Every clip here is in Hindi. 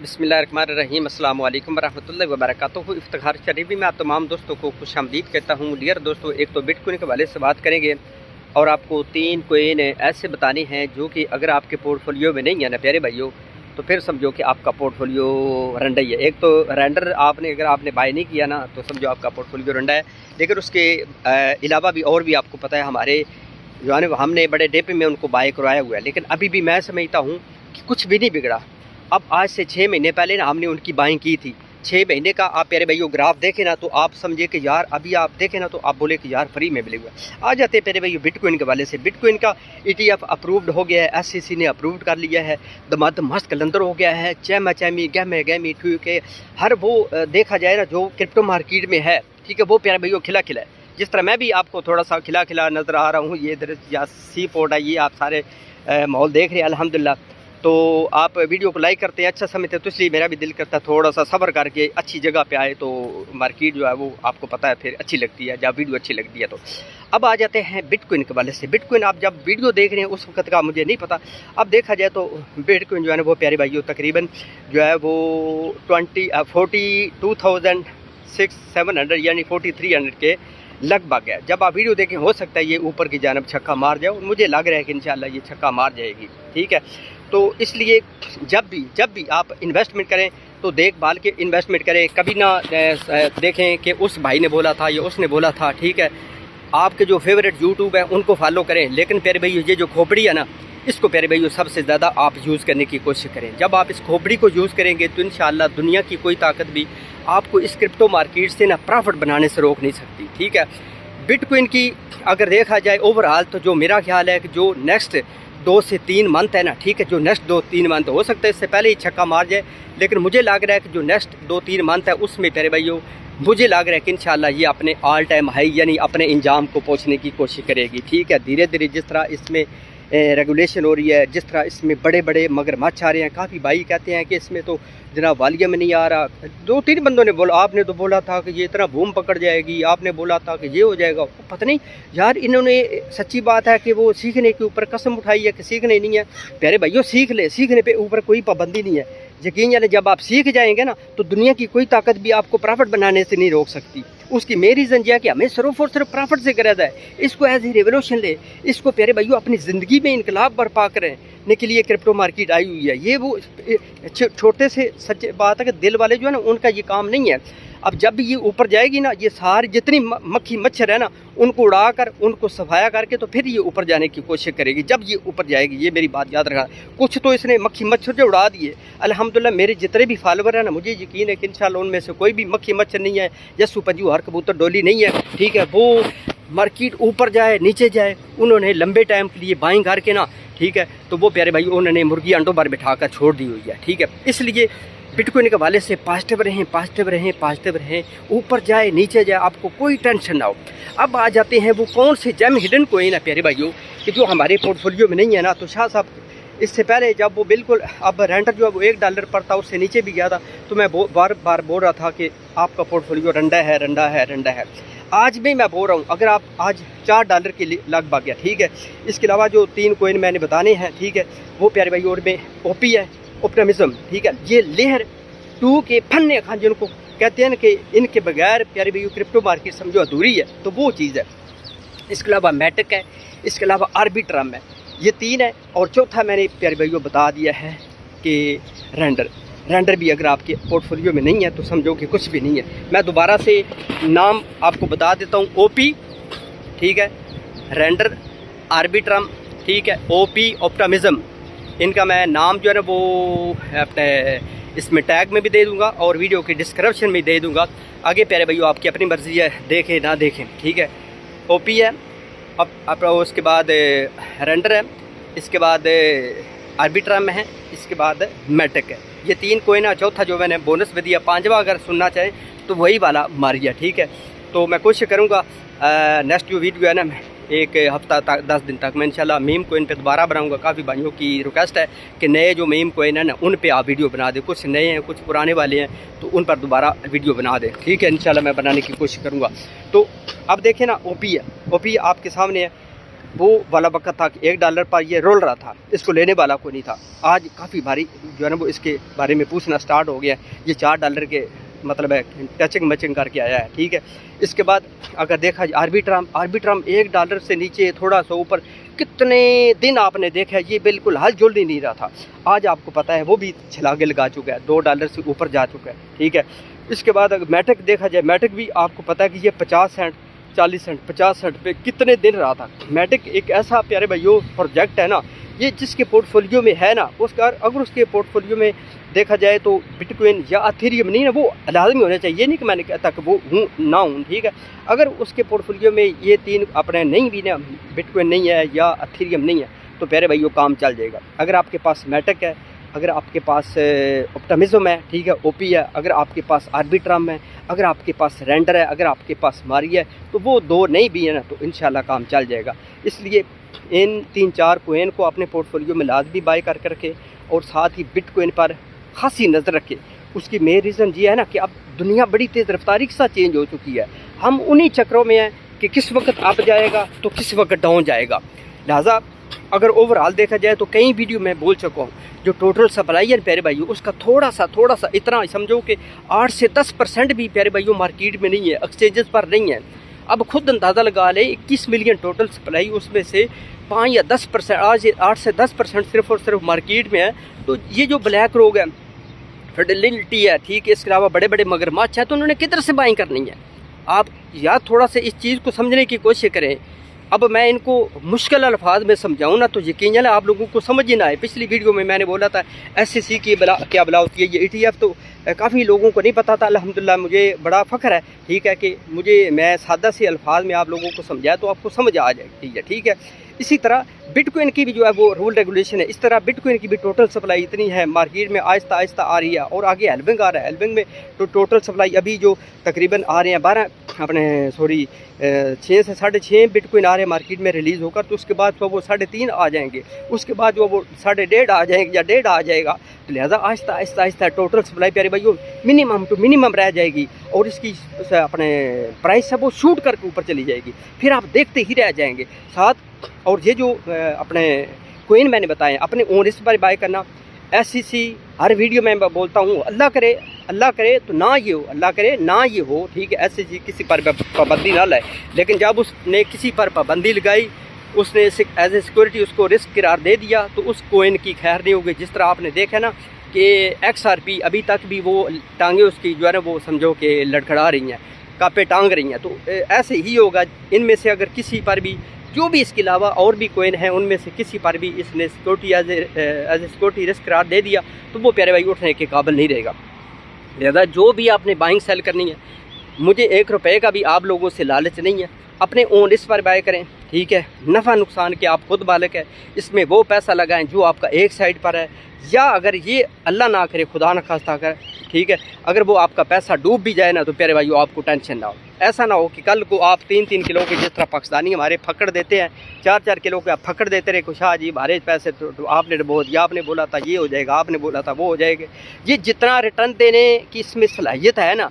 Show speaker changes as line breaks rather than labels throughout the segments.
बिस्मिल्लाहिर्रहमानिर्रहीम अस्सलाम वालेकुम वरहमतुल्लाहि वबरकातुहू। इफ्तिखार शरीफी में आप तमाम दोस्तों को खुशामदीद कहता हूँ। डियर दोस्तों, एक तो बिटकॉइन के हवाले से बात करेंगे और आपको 3 कॉइन ऐसे बतानी हैं जो कि अगर आपके पोर्टफोलियो में नहीं है ना प्यारे भाइयों, तो फिर समझो कि आपका पोर्टफोलियो रंडा ही है। एक तो रेंडर अगर आपने बाय नहीं किया ना तो समझो आपका पोर्टफोलियो रंडा है। लेकिन उसके अलावा भी और भी आपको पता है, हमारे जो है हमने बड़े डिप में उनको बाय करवाया हुआ है। लेकिन अभी भी मैं समझता हूँ कि कुछ भी नहीं बिगड़ा। अब आज से 6 महीने पहले ना हमने उनकी बाइंग की थी। 6 महीने का आप प्यारे भाइयों ग्राफ देखें ना तो आप समझे कि यार अभी आप देखें ना तो आप बोले कि यार फ्री में मिले हुआ। आ जाते प्यारे भाइयों बिटकॉइन के वाले से। बिटकॉइन का ETF अप्रूव्ड हो गया है, SEC ने अप्रूव्ड कर लिया है, दमादम मस्त कलंदर हो गया है, चैमा चैमी गहमे गहमी ठीक है। हर वो देखा जाए ना जो क्रिप्टो मार्केट में है, ठीक है, वो प्यारे भाइयों खिला खिला है। जिस तरह मैं भी आपको थोड़ा सा खिला खिला नज़र आ रहा हूँ। ये इधर या सी पोर्ट है, ये आप सारे माहौल देख रहे हैं अल्हम्दुलिल्लाह। तो आप वीडियो को लाइक करते हैं, अच्छा समझते हैं, तो इसलिए मेरा भी दिल करता है थोड़ा सा सब्र करके अच्छी जगह पे आए तो मार्केट जो है वो आपको पता है फिर अच्छी लगती है जब वीडियो अच्छी लगती है। तो अब आ जाते हैं बिटकॉइन के वाले से। बिटकॉइन आप जब वीडियो देख रहे हैं उस वक्त का मुझे नहीं पता। अब देखा जाए तो बिटकॉइन जो है ना वो प्यारे भाइयों तकरीबन जो है वो 42,700 यानी 4300 के लगभग है। जब आप वीडियो देखें हो सकता है ये ऊपर की जानब छक्का मार जाए, और मुझे लग रहा है कि इंशाल्लाह ये छक्का मार जाएगी, ठीक है। तो इसलिए जब भी आप इन्वेस्टमेंट करें तो देखभाल के इन्वेस्टमेंट करें। कभी ना देखें कि उस भाई ने बोला था या उसने बोला था, ठीक है। आपके जो फेवरेट यूट्यूब है उनको फॉलो करें, लेकिन प्यारे भाई ये जो खोपड़ी है ना, इसको प्यारे भाई सबसे ज़्यादा आप यूज़ करने की कोशिश करें। जब आप इस खोपड़ी को यूज़ करेंगे तो इंशाअल्लाह दुनिया की कोई ताकत भी आपको इस क्रिप्टो मार्केट से ना प्रॉफिट बनाने से रोक नहीं सकती, ठीक है। बिटकॉइन की अगर देखा जाए ओवरऑल तो जो मेरा ख्याल है कि जो नेक्स्ट 2 से 3 मंथ है ना, ठीक है, जो नेक्स्ट 2-3 मंथ हो सकता है इससे पहले ही छक्का मार जाए, लेकिन मुझे लग रहा है कि जो नेक्स्ट 2-3 मंथ है उसमें प्यारे भाइयों मुझे लग रहा है कि इंशाल्लाह ये अपने ऑल टाइम हाई यानी अपने इंजाम को पहुंचने की कोशिश करेगी, ठीक है। धीरे धीरे जिस तरह इसमें रेगुलेशन हो रही है, जिस तरह इसमें बड़े बड़े मगरमच्छ आ रहे हैं, काफ़ी भाई कहते हैं कि इसमें तो जनाब वालिया में नहीं आ रहा। 2-3 बंदों ने बोला, आपने तो बोला था कि ये इतना बूम पकड़ जाएगी, आपने बोला था कि ये हो जाएगा। पता नहीं यार, इन्होंने सच्ची बात है कि वो सीखने के ऊपर कसम उठाई है कि सीखने नहीं है। प्यारे भाइयों सीख ले, सीखने पे ऊपर कोई पाबंदी नहीं है। यकीन जाने जब आप सीख जाएंगे ना तो दुनिया की कोई ताकत भी आपको प्रॉफिट बनाने से नहीं रोक सकती। उसकी मेन रीज़न यह है कि हमें सिर्फ और सिर्फ प्रॉफिट से करा जाए। इसको एज ए रेवोल्यूशन ले, इसको प्यारे भाइयों अपनी ज़िंदगी में इनकलाब बर्पा करने के लिए क्रिप्टो मार्केट आई हुई है। ये वो छोटे से सच्चे बात है कि दिल वाले जो है ना उनका ये काम नहीं है। अब जब भी ये ऊपर जाएगी ना, ये सारी जितनी मक्खी मच्छर है ना उनको उड़ा कर उनको सफाया करके तो फिर ये ऊपर जाने की कोशिश करेगी जब ये ऊपर जाएगी। ये मेरी बात याद रखा। कुछ तो इसने मक्खी मच्छर जो उड़ा दिए अल्हम्दुलिल्लाह। मेरे जितने भी फॉलोवर हैं ना, मुझे यकीन है कि इंशाल्लाह उनमें से कोई भी मक्खी मच्छर नहीं है, जस्सू पंजू हर कबूतर डोली नहीं है, ठीक है। वो मार्केट ऊपर जाए नीचे जाए, उन्होंने लंबे टाइम के लिए बाइंग करके ना, ठीक है, तो वो प्यारे भाई उन्होंने मुर्गी अंडों पर बिठा कर छोड़ दी हुई है, ठीक है। इसलिए बिटकॉइन के हवाले से पॉजिटिव रहें, पॉजिटिव रहें, पॉजिटिव रहें। ऊपर जाए नीचे जाए आपको कोई टेंशन ना हो। अब आ जाते हैं वो कौन से जेम हिडन कोइन है प्यारे भाइयों कि जो हमारे पोर्टफोलियो में नहीं है ना। तो शाह साहब इससे पहले जब वो बिल्कुल अब रेंडर जो है वो $1 पर था, उससे नीचे भी गया था, तो मैं बार बार बोल रहा था कि आपका पोर्टफोलियो रंडा है, रंडा है, रंडा है। आज भी मैं बोल रहा हूँ, अगर आप आज $4 के लगभग है, ठीक है। इसके अलावा जो 3 कोइन मैंने बताने हैं, ठीक है, वो प्यारे भाई और में ओपी है, ऑप्टिमिज्म, ठीक है। ये लेयर 2 के फन्ने खान जिनको कहते हैं कि इनके बगैर प्यारे भाई क्रिप्टो मार्केट समझो अधूरी है, तो वो चीज़ है। इसके अलावा मैटिक है, इसके अलावा आर्बिट्रम है। ये 3 है। और चौथा मैंने प्यारे भाइयों बता दिया है कि रेंडर भी अगर आपके पोर्टफोलियो में नहीं है तो समझो कि कुछ भी नहीं है। मैं दोबारा से नाम आपको बता देता हूँ। ओपी, ठीक है, रेंडर, आर्बिट्रम, ठीक है, ओपी, ऑप्टिमिज्म। इनका मैं नाम जो है ना वो अपने इसमें टैग में भी दे दूंगा और वीडियो की डिस्क्रिप्शन में दे दूंगा। आगे प्यारे भाइयों आपकी अपनी मर्जी है, देखें ना देखें, ठीक है। ओपी है, अब उसके बाद रेंडर है, इसके बाद आर्बिट्रम है, इसके बाद मैटिक है। ये 3 कोइन है। चौथा जो मैंने बोनस में दिया 5वां अगर सुनना चाहें तो वही वाला मारिया, ठीक है। तो मैं कोशिश करूँगा नेक्स्ट जो वीडियो है ना मैं 1 हफ्ता तक 10 दिन तक मैं इंशाल्लाह मीम कोइन पे दोबारा बनाऊंगा। काफ़ी भाइयों की रिक्वेस्ट है कि नए जो मीम कोइन है ना उन पे आप वीडियो बना दें। कुछ नए हैं, कुछ पुराने वाले हैं, तो उन पर दोबारा वीडियो बना दें, ठीक है। इंशाल्लाह मैं बनाने की कोशिश करूँगा। तो अब देखें ना, ओपी है, ओपी आपके सामने है। वो वाला वक्त था कि $1 पर ये रोल रहा था, इसको लेने वाला कोई नहीं था। आज काफ़ी भारी जो है ना वो इसके बारे में पूछना स्टार्ट हो गया। ये $4 के मतलब है टचिंग मचिंग करके आया है, ठीक है। इसके बाद अगर देखा जाए आर्बिट्राम $1 से नीचे थोड़ा सा ऊपर कितने दिन आपने देखा है, ये बिल्कुल हल जुल ही नहीं रहा था। आज आपको पता है वो भी छलांगे लगा चुका है, $2 से ऊपर जा चुका है, ठीक है। इसके बाद अगर मैटिक देखा जाए, मैटिक भी आपको पता है कि ये 50 सेंट 40 सेंट 50 सेंट पे कितने दिन रहा था। मैटिक एक ऐसा प्यारे भाइयों प्रोजेक्ट है ना, ये जिसके पोर्टफोलियो में है ना, उसका अगर उसके पोर्टफोलियो में देखा जाए तो बिटकॉइन या अथेरियम नहीं ना, वो लाजमी होना चाहिए। ये नहीं कि मैंने कहता कि वो हूँ ना हूँ, ठीक है। अगर उसके पोर्टफोलियो में ये तीन अपने नहीं भी ना, बिटकॉइन नहीं है या अथेरियम नहीं है, तो प्यारे भाइयों काम चल जाएगा। अगर आपके पास मैटिक है, अगर आपके पास ऑप्टिमिज्म है, ठीक है, ओपी है, अगर आपके पास आर्बिट्राम है, अगर आपके पास रेंडर है, अगर आपके पास मारी है, तो वो दो नहीं भी है ना, तो इंशाल्लाह काम चल जाएगा। इसलिए इन 3-4 कोइन को अपने पोर्टफोलियो में लाजमी बाय करके रखें और साथ ही बिटकॉइन पर खासी नज़र रखें। उसकी मेन रीज़न ये है ना कि अब दुनिया बड़ी तेज़ रफ्तारी के साथ चेंज हो चुकी है। हम उन्हीं चक्रों में हैं कि किस वक्त अप जाएगा तो किस वक्त डाउन जाएगा। लिहाजा अगर ओवरऑल देखा जाए तो कई वीडियो में बोल चुका हूँ, जो टोटल सप्लाई है प्यारे भाइयों, उसका थोड़ा सा इतना समझो कि 8 से 10% भी प्यारे भाइयों मार्केट में नहीं है, एक्सचेंजेस पर नहीं है। अब खुद अंदाज़ा लगा ले 21 मिलियन टोटल सप्लाई, उसमें से 5 या 10%, आज 8 से 10% सिर्फ और सिर्फ मार्केट में है। तो ये जो ब्लैक रोग है, फिडेलिटी है, ठीक है, इसके अलावा बड़े बड़े मगरमच्छ हैं, तो उन्होंने किधर से बाइंग करनी है। आप या थोड़ा सा इस चीज़ को समझने की कोशिश करें। अब मैं इनको मुश्किल अल्फाज में समझाऊँ ना तो यकीन है आप लोगों को समझ ही ना आए। पिछली वीडियो में मैंने बोला था SEC की क्या बला होती है, ये ETF तो काफ़ी लोगों को नहीं पता था। अल्हम्दुलिल्लाह मुझे बड़ा फ़ख्र है, ठीक है, कि मैं सादा से अल्फाज में आप लोगों को समझाया तो आपको समझ आ जाएगी, ठीक है। इसी तरह बिटकॉइन की भी जो है वो रूल रेगुलेशन है, इस तरह बिटकॉइन की भी टोटल सप्लाई इतनी है मार्केट में, आहिस्ता आहिस्ता आ रही है और आगे हेल्विंग आ रहा है। हेल्विंग में तो टोटल सप्लाई अभी जो तकरीबन आ रहे हैं 6 से 6.5 बिटकॉइन आ रहे हैं मार्केट में रिलीज़ होकर, तो उसके बाद तो वो 3.5 आ जाएंगे, उसके बाद जो वो 1.5 आ जाएंगे या 1.5 आ जाएगा। तो लिहाजा आहिस्ता आहिस्ता टोटल सप्लाई प्यारे भाइयों मिनिमम टू मिनिमम रह जाएगी और इसकी अपने प्राइस है वो शूट करके ऊपर चली जाएगी, फिर आप देखते ही रह जाएंगे साथ। और ये जो अपने कोइन मैंने बताए अपने ओन रिस्क पर बाय करना, SEC हर वीडियो में मैं बोलता हूँ, अल्लाह करे तो ना ये हो, अल्लाह करे ना ये हो, ठीक है। SEC किसी पर पाबंदी ना लाए, लेकिन जब उसने किसी पर पाबंदी लगाई, उसने एज ए सिक्योरिटी उसको रिस्क करार दे दिया, तो उस कोइन की खैर नहीं होगी। जिस तरह आपने देखा ना कि XRP अभी तक भी वो टांगे उसकी जो है ना वो समझो कि लड़खड़ा रही हैं, कापे टांग रही हैं, तो ऐसे ही होगा। इनमें से अगर किसी पर भी जो भी इसके अलावा और भी कोइन हैं, उनमें से किसी पर भी इसने security as a security risk करार दे दिया, तो वो प्यारे भाई उठने के काबिल नहीं रहेगा। लिहाजा जो भी आपने बाइंग सेल करनी है, मुझे 1 रुपये का भी आप लोगों से लालच नहीं है, अपने ओन रिस्क पर बाय करें, ठीक है। नफ़ा नुकसान के आप खुद मालिक है, इसमें वो पैसा लगाएं जो आपका एक साइड पर है, या अगर ये अल्लाह ना करे, खुदा न खास्ता करे, ठीक है, अगर वो आपका पैसा डूब भी जाए ना, तो प्यारे भाइयों आपको टेंशन ना हो। ऐसा ना हो कि कल को आप 3-3 किलो के, जिस तरह पाकिस्तानी हमारे फकड़ देते हैं, 4-4 किलो के आप फकड़ देते रहे, शाह जी हमारे पैसे तो आपने बहुत, या आपने बोला था ये हो जाएगा, आपने बोला था वो हो जाएगा। ये जितना रिटर्न देने की इसमें सलाहियत है ना,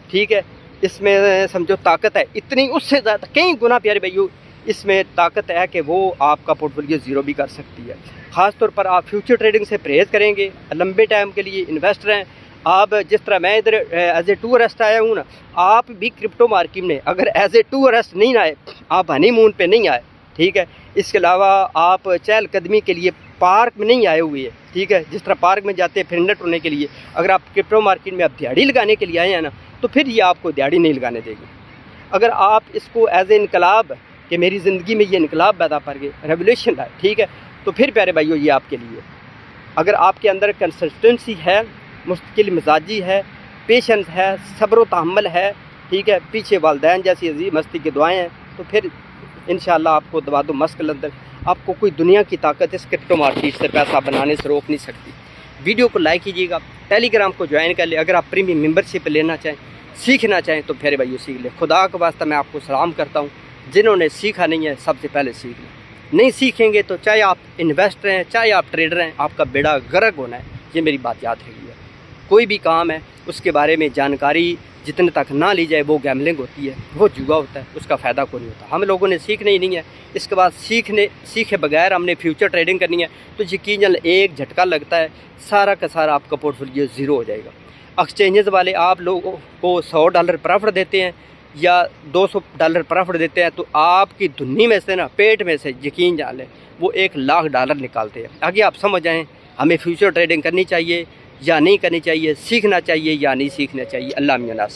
ठीक है, इसमें समझो ताकत है इतनी, उससे ज़्यादा कई गुना प्यारे भाइयों इसमें ताकत है कि वो आपका पोर्टफोलियो ज़ीरो भी कर सकती है। ख़ास तौर पर आप फ्यूचर ट्रेडिंग से परहेज़ करेंगे, लंबे टाइम के लिए इन्वेस्टर हैं आप। जिस तरह मैं इधर एज ए टूरिस्ट आया हूँ ना, आप भी क्रिप्टो मार्केट में अगर एज ए टूरिस्ट नहीं आए, आप हनीमून पे नहीं आए, ठीक है। इसके अलावा आप चहलकदमी के लिए पार्क में नहीं आए हुए हैं, ठीक है। जिस तरह पार्क में जाते हैं फिरनट होने के लिए, अगर आप क्रिप्टो मार्केट में आप दिहाड़ी लगाने के लिए आए हैं ना, तो फिर ये आपको दिहाड़ी नहीं लगाने देगी। अगर आप इसको एज ए इनकलाब कि मेरी ज़िंदगी में ये इनकलाब पैदा कर गए, रेवोल्यूशन है, ठीक है, तो फिर प्यारे भाइयों ये आपके लिए। अगर आपके अंदर कंसिस्टेंसी है, मुस्तकिल मिजाजी है, पेशेंस है, सब्र व तहम्मुल है, ठीक है, पीछे वालदैन जैसी अजीब मस्ती की दुआएं हैं, तो फिर इंशाल्लाह आपको दबा दो मस्क अंदर, आपको कोई दुनिया की ताकत इस क्रिप्टो मार्केट से पैसा बनाने से रोक नहीं सकती। वीडियो को लाइक कीजिएगा, टेलीग्राम को ज्वाइन कर ले। अगर आप प्रीमियम मेंबरशिप लेना चाहें, सीखना चाहें, तो प्यारे भाइयों सीख ले। खुदा के वास्ता मैं आपको सलाम करता हूँ, जिन्होंने सीखा नहीं है सबसे पहले सीख लें। नहीं सीखेंगे तो चाहे आप इन्वेस्टर हैं, चाहे आप ट्रेडर हैं, आपका बेड़ा गर्क होना है। ये मेरी बात याद रखिए। कोई भी काम है उसके बारे में जानकारी जितने तक ना ली जाए वो गैमलिंग होती है, वो जुआ होता है, उसका फ़ायदा कोई नहीं होता। हम लोगों ने सीखना ही नहीं है। इसके बाद सीखे बगैर हमने फ्यूचर ट्रेडिंग करनी है तो यकीनन एक झटका लगता है, सारा का सारा आपका पोर्टफोलियो ज़ीरो हो जाएगा। एक्सचेंजेस वाले आप लोगों को $100 प्रॉफिट देते हैं या $200 प्रॉफिट देते हैं, तो आपकी धुन्नी में से ना, पेट में से यकीन जान लें वो $1,00,000 निकालते हैं। आगे आप समझ आएँ हमें फ्यूचर ट्रेडिंग करनी चाहिए या नहीं करनी चाहिए, सीखना चाहिए या नहीं सीखना चाहिए। अल्लाह मियां नासिर।